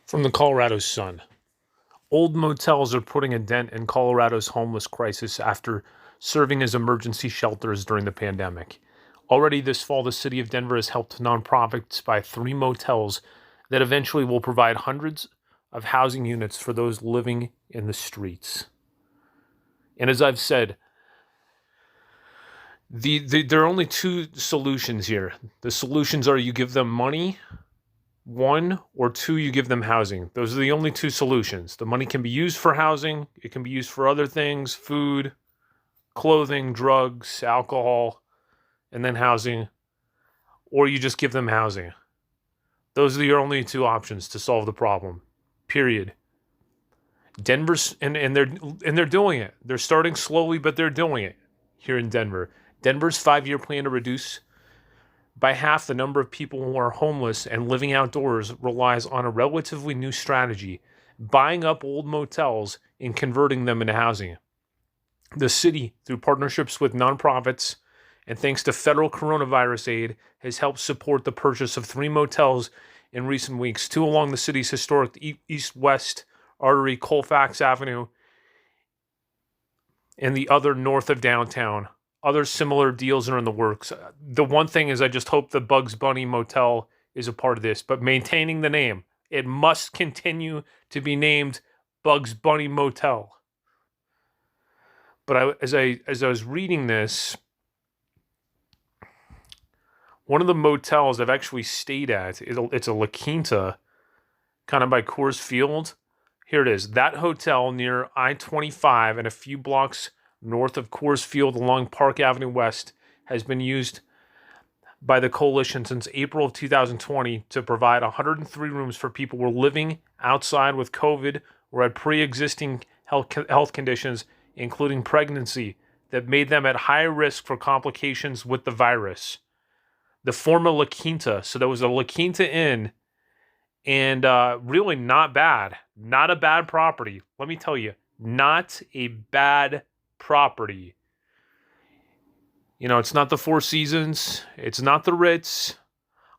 From the Colorado Sun. Old motels are putting a dent in Colorado's homeless crisis after serving as emergency shelters during the pandemic. Already this fall, the city of Denver has helped nonprofits buy 3 motels that eventually will provide hundreds of housing units for those living in the streets. And as I've said, there are only two solutions here. The solutions are you give them money, one, or two, you give them housing. Those are the only two solutions. The money can be used for housing. It can be used for other things, food, clothing, drugs, alcohol, and then housing. Or you just give them housing. Those are your only two options to solve the problem. Period. Denver's and they're doing it. They're starting slowly, but they're doing it here in Denver. Denver's 5-year plan to reduce by half the number of people who are homeless and living outdoors relies on a relatively new strategy: buying up old motels and converting them into housing. The city, through partnerships with nonprofits and thanks to federal coronavirus aid, has helped support the purchase of 3 motels in recent weeks: 2 along the city's historic east-west artery, Colfax Avenue, and the other north of downtown. Other similar deals are in the works. The one thing is I just hope the Bugs Bunny Motel is a part of this, but maintaining the name. It must continue to be named Bugs Bunny Motel. But as I was reading this, one of the motels I've actually stayed at, it's a La Quinta, kind of by Coors Field. Here it is. That hotel near I-25 and a few blocks north of Coors Field along Park Avenue West has been used by the coalition since April of 2020 to provide 103 rooms for people who were living outside with COVID or had pre-existing health conditions, including pregnancy, that made them at high risk for complications with the virus. The former La Quinta, so there was a La Quinta Inn, and really not bad. Not a bad property. Let me tell you, not a bad property. You know, it's not the Four Seasons. It's not the Ritz.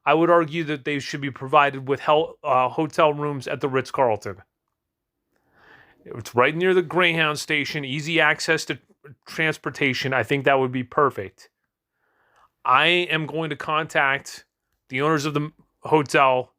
I would argue that they should be provided with hotel rooms at the Ritz-Carlton. It's right near the Greyhound station, easy access to transportation. I think that would be perfect. I am going to contact the owners of the hotel